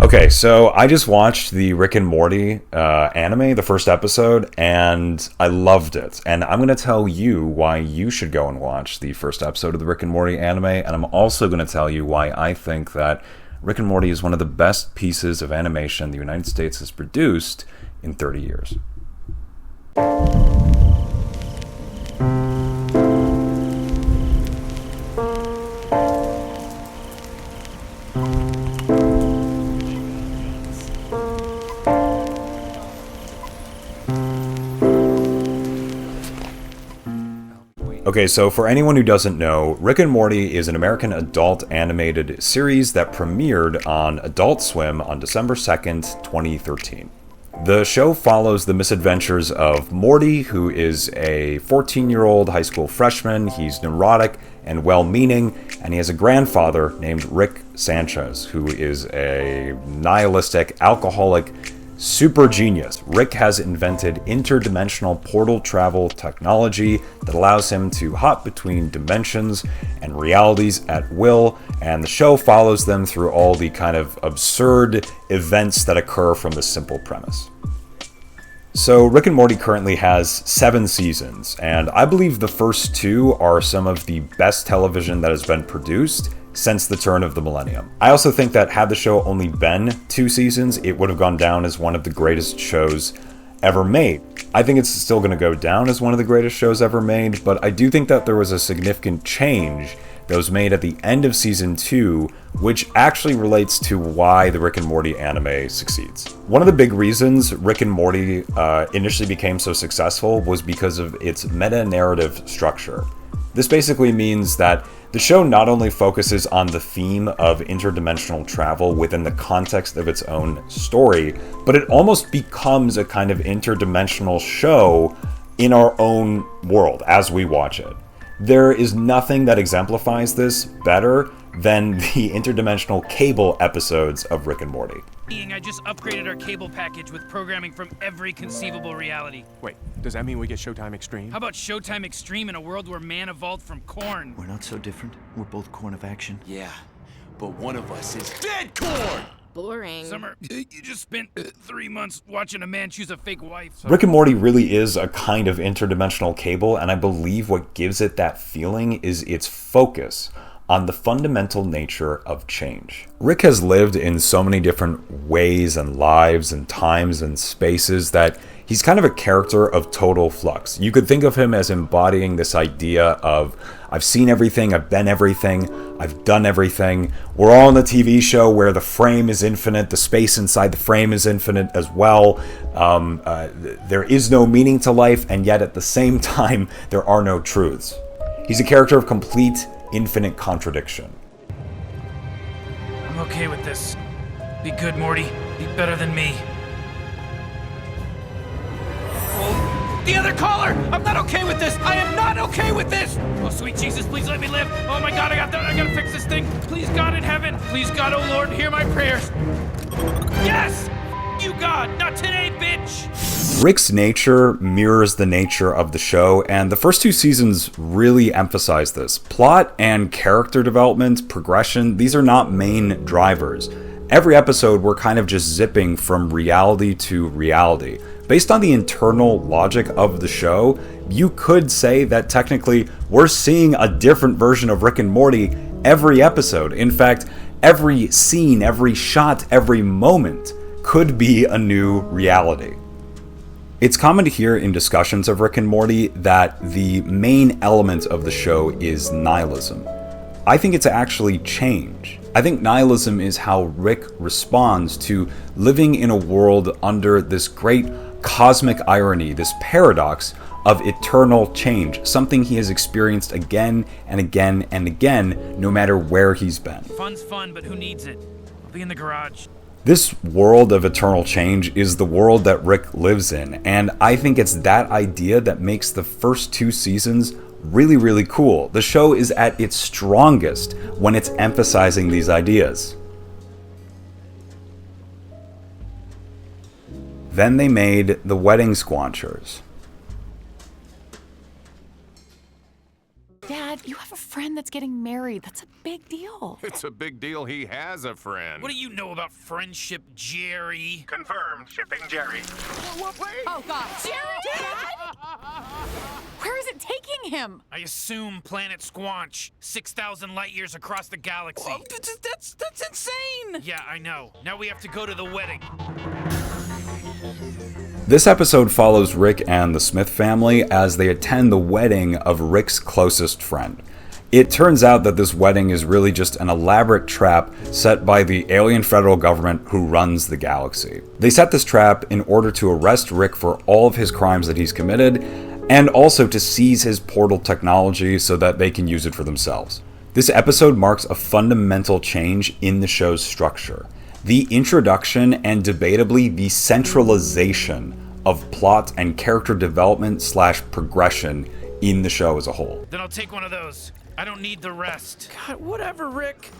Okay, so I just watched the Rick and Morty anime, the first episode, and I loved it. And I'm going to tell you why you should go and watch the first episode of the Rick and Morty anime, and I'm also going to tell you why I think that Rick and Morty is one of the best pieces of animation the United States has produced in 30 years. Okay, so for anyone who doesn't know, Rick and Morty is an American adult animated series that premiered on Adult Swim on December 2nd, 2013. The show follows the misadventures of Morty, who is a 14-year-old high school freshman. He's neurotic and well-meaning, and he has a grandfather named Rick Sanchez, who is a nihilistic, alcoholic, super genius. Rick has invented interdimensional portal travel technology that allows him to hop between dimensions and realities at will, and the show follows them through all the kind of absurd events that occur from this simple premise. So Rick and Morty currently has 7 seasons, and I believe the first 2 are some of the best television that has been produced since the turn of the millennium. I also think that had the show only been 2 seasons, it would have gone down as one of the greatest shows ever made. I think it's still going to go down as one of the greatest shows ever made, but I do think that there was a significant change that was made at the end of season 2, which actually relates to why the Rick and Morty anime succeeds. One of the big reasons Rick and Morty initially became so successful was because of its meta-narrative structure. This basically means that the show not only focuses on the theme of interdimensional travel within the context of its own story, but it almost becomes a kind of interdimensional show in our own world as we watch it. There is nothing that exemplifies this better than the interdimensional cable episodes of Rick and Morty. I just upgraded our cable package with programming from every conceivable reality. Wait, does that mean we get Showtime Extreme? How about Showtime Extreme in a world where man evolved from corn? We're not so different. We're both corn of action. Yeah, but one of us is dead corn! Boring. Summer, you just spent 3 months watching a man choose a fake wife. Rick and Morty really is a kind of interdimensional cable, and I believe what gives it that feeling is its focus on the fundamental nature of change. Rick has lived in so many different ways and lives and times and spaces that he's kind of a character of total flux. You could think of him as embodying this idea of, I've seen everything, I've been everything, I've done everything. We're all in a TV show where the frame is infinite, the space inside the frame is infinite as well. There is no meaning to life, and yet at the same time, there are no truths. He's a character of complete infinite contradiction. I'm okay with this. Be good, Morty. Be better than me. Oh, the other caller! I'm not okay with this! I am not okay with this! Oh, sweet Jesus, please let me live! Oh my God, I gotta fix this thing! Please, God in heaven! Please, God, oh Lord, hear my prayers! Yes! You, God! Not today, bitch! Rick's nature mirrors the nature of the show, and the first 2 seasons really emphasize this. Plot and character development, progression, these are not main drivers. Every episode, we're kind of just zipping from reality to reality. Based on the internal logic of the show, you could say that technically we're seeing a different version of Rick and Morty every episode. In fact, every scene, every shot, every moment could be a new reality. It's common to hear in discussions of Rick and Morty that the main element of the show is nihilism. I think it's actually change. I think nihilism is how Rick responds to living in a world under this great cosmic irony, this paradox of eternal change, something he has experienced again and again and again, no matter where he's been. Fun's fun, but who needs it? I'll be in the garage. This world of eternal change is the world that Rick lives in, and I think it's that idea that makes the first 2 seasons really, really cool. The show is at its strongest when it's emphasizing these ideas. Then they made the Wedding Squanchers. Dad, you have a friend that's getting married. That's a big deal. It's a big deal he has a friend. What do you know about friendship, Jerry? Confirmed. Shipping Jerry. Wait! Oh, God. Jerry! Dad? Where is it taking him? I assume Planet Squanch, 6,000 light years across the galaxy. Oh, that's insane! Yeah, I know. Now we have to go to the wedding. This episode follows Rick and the Smith family as they attend the wedding of Rick's closest friend. It turns out that this wedding is really just an elaborate trap set by the alien federal government who runs the galaxy. They set this trap in order to arrest Rick for all of his crimes that he's committed, and also to seize his portal technology so that they can use it for themselves. This episode marks a fundamental change in the show's structure. The introduction and debatably the centralization of plot and character development / progression in the show as a whole. Then I'll take one of those. I don't need the rest. God, whatever, Rick.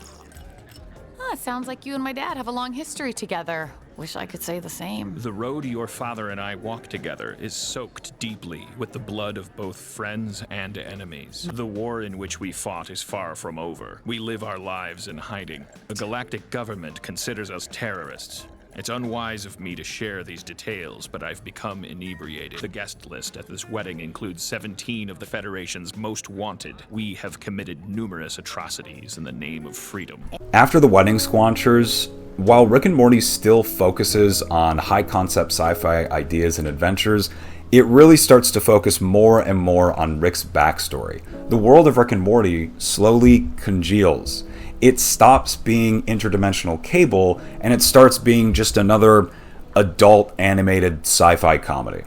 Sounds like you and my dad have a long history together. Wish I could say the same. The road your father and I walk together is soaked deeply with the blood of both friends and enemies. The war in which we fought is far from over. We live our lives in hiding. The galactic government considers us terrorists. It's unwise of me to share these details, but I've become inebriated. The guest list at this wedding includes 17 of the Federation's most wanted. We have committed numerous atrocities in the name of freedom. After the wedding squanchers, while Rick and Morty still focuses on high-concept sci-fi ideas and adventures, it really starts to focus more and more on Rick's backstory. The world of Rick and Morty slowly congeals. It stops being interdimensional cable, and it starts being just another adult animated sci-fi comedy.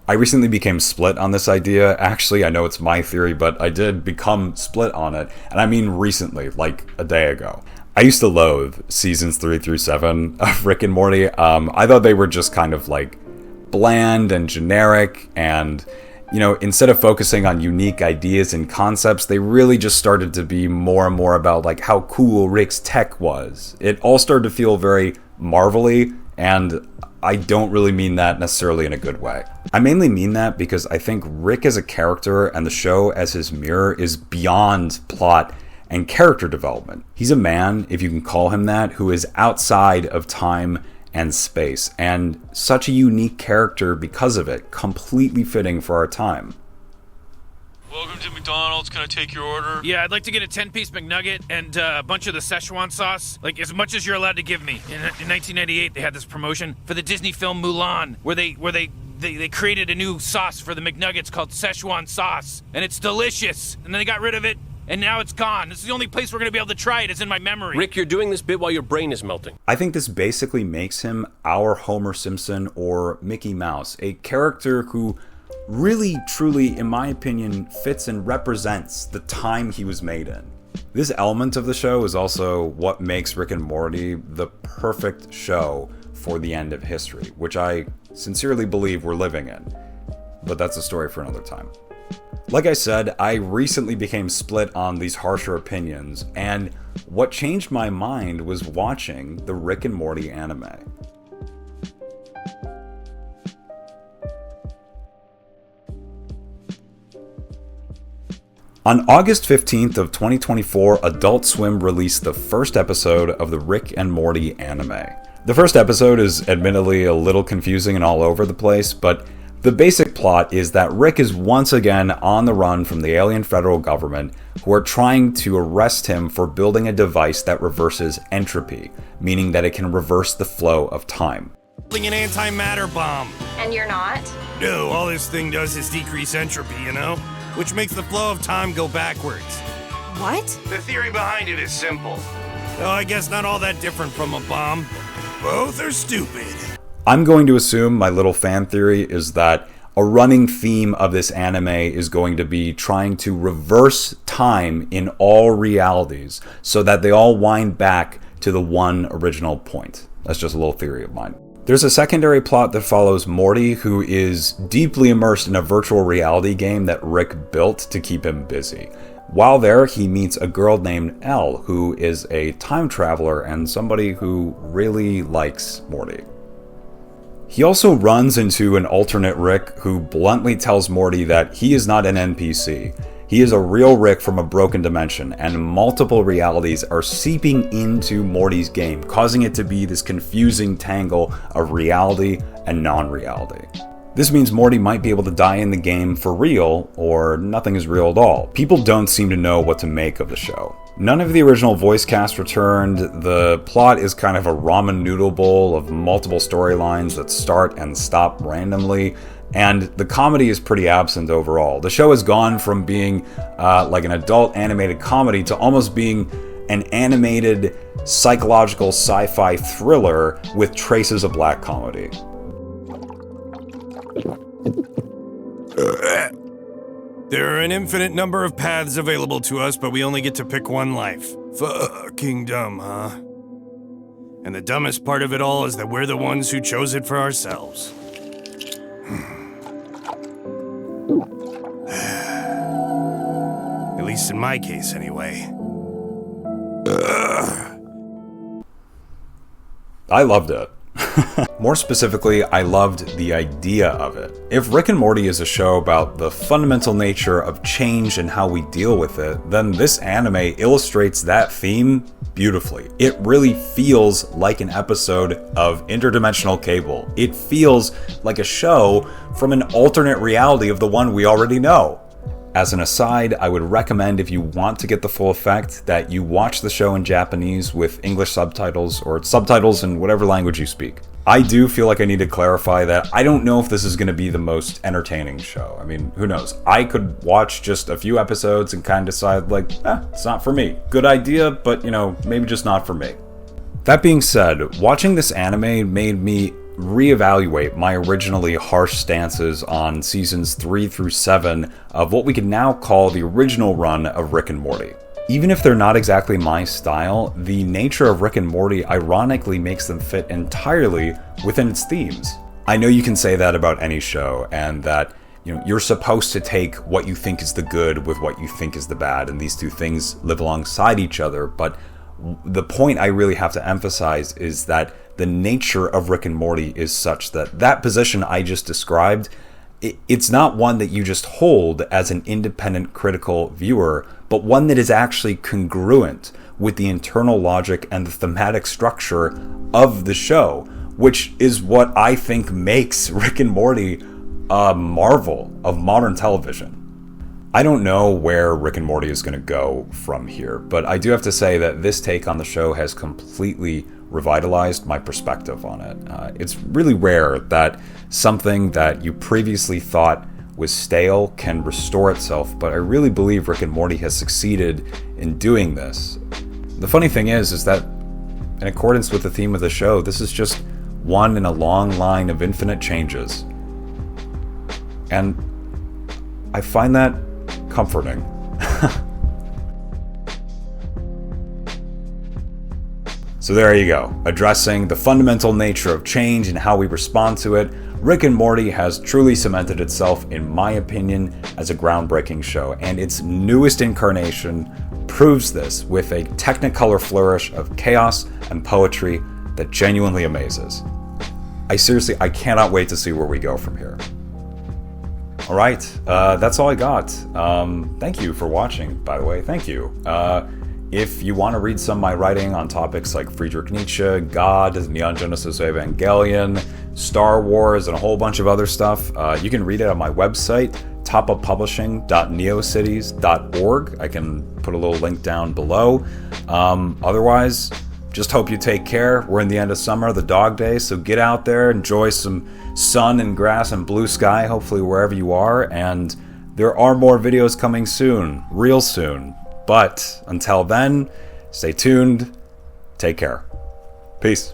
I recently became split on this idea. Actually, I know it's my theory, but I did become split on it, and I mean recently, like a day ago. I used to loathe seasons 3 through 7 of Rick and Morty. I thought they were just kind of like bland and generic, and instead of focusing on unique ideas and concepts, they really just started to be more and more about like how cool Rick's tech was. It all started to feel very Marvel-y, and I don't really mean that necessarily in a good way. I mainly mean that because I think Rick as a character and the show as his mirror is beyond plot and character development. He's a man, if you can call him that, who is outside of time and space, and such a unique character because of it, completely fitting for our time. Welcome to McDonald's. Can I take your order? Yeah, I'd like to get a 10-piece McNugget and a bunch of the Szechuan sauce, like as much as you're allowed to give me. In 1998, they had this promotion for the Disney film Mulan, where they created a new sauce for the McNuggets called Szechuan sauce, and it's delicious. And then they got rid of it, and now it's gone. This is the only place we're going to be able to try it is in my memory. Rick, you're doing this bit while your brain is melting. I think this basically makes him our Homer Simpson or Mickey Mouse, a character who really, truly, in my opinion, fits and represents the time he was made in. This element of the show is also what makes Rick and Morty the perfect show for the end of history, which I sincerely believe we're living in. But that's a story for another time. Like I said, I recently became split on these harsher opinions, and what changed my mind was watching the Rick and Morty anime. On August 15th of 2024, Adult Swim released the first episode of the Rick and Morty anime. The first episode is admittedly a little confusing and all over the place, but the basic plot is that Rick is once again on the run from the alien federal government, who are trying to arrest him for building a device that reverses entropy, meaning that it can reverse the flow of time. Building an antimatter bomb. And you're not? No, all this thing does is decrease entropy, which makes the flow of time go backwards. What? The theory behind it is simple. Though I guess not all that different from a bomb. Both are stupid. I'm going to assume my little fan theory is that a running theme of this anime is going to be trying to reverse time in all realities so that they all wind back to the one original point. That's just a little theory of mine. There's a secondary plot that follows Morty, who is deeply immersed in a virtual reality game that Rick built to keep him busy. While there, he meets a girl named Elle, who is a time traveler and somebody who really likes Morty. He also runs into an alternate Rick who bluntly tells Morty that he is not an NPC. He is a real Rick from a broken dimension, and multiple realities are seeping into Morty's game, causing it to be this confusing tangle of reality and non-reality. This means Morty might be able to die in the game for real, or nothing is real at all. People don't seem to know what to make of the show. None of the original voice cast returned. The plot is kind of a ramen noodle bowl of multiple storylines that start and stop randomly, and the comedy is pretty absent overall. The show has gone from being like an adult animated comedy to almost being an animated psychological sci-fi thriller with traces of black comedy. There are an infinite number of paths available to us, but we only get to pick one life. Fucking dumb, huh? And the dumbest part of it all is that we're the ones who chose it for ourselves. At least in my case, anyway. I loved it. More specifically, I loved the idea of it. If Rick and Morty is a show about the fundamental nature of change and how we deal with it, then this anime illustrates that theme beautifully. It really feels like an episode of Interdimensional Cable. It feels like a show from an alternate reality of the one we already know. As an aside, I would recommend, if you want to get the full effect, that you watch the show in Japanese with English subtitles or subtitles in whatever language you speak. I do feel like I need to clarify that I don't know if this is going to be the most entertaining show. I mean, who knows? I could watch just a few episodes and kind of decide, like, it's not for me. Good idea, but, maybe just not for me. That being said, watching this anime made me reevaluate my originally harsh stances on seasons 3 through 7 of what we can now call the original run of Rick and Morty. Even if they're not exactly my style, the nature of Rick and Morty ironically makes them fit entirely within its themes. I know you can say that about any show, and that you're supposed to take what you think is the good with what you think is the bad, and these two things live alongside each other, but the point I really have to emphasize is that the nature of Rick and Morty is such that that position I just described, it's not one that you just hold as an independent critical viewer, but one that is actually congruent with the internal logic and the thematic structure of the show, which is what I think makes Rick and Morty a marvel of modern television. I don't know where Rick and Morty is going to go from here, but I do have to say that this take on the show has completely revitalized my perspective on it. It's really rare that something that you previously thought was stale can restore itself, but I really believe Rick and Morty has succeeded in doing this. The funny thing is that in accordance with the theme of the show, this is just one in a long line of infinite changes. And I find that comforting. So there you go. Addressing the fundamental nature of change and how we respond to it, Rick and Morty has truly cemented itself, in my opinion, as a groundbreaking show, and its newest incarnation proves this with a technicolor flourish of chaos and poetry that genuinely amazes. I cannot wait to see where we go from here. Alright, that's all I got. Thank you for watching, by the way. Thank you. If you want to read some of my writing on topics like Friedrich Nietzsche, God, Neon Genesis Evangelion, Star Wars, and a whole bunch of other stuff, you can read it on my website, topuppublishing.neocities.org. I can put a little link down below. Otherwise, just hope you take care. We're in the end of summer, the dog days, so get out there, enjoy some sun and grass and blue sky, hopefully wherever you are, and there are more videos coming soon, real soon. But until then, stay tuned, take care. Peace.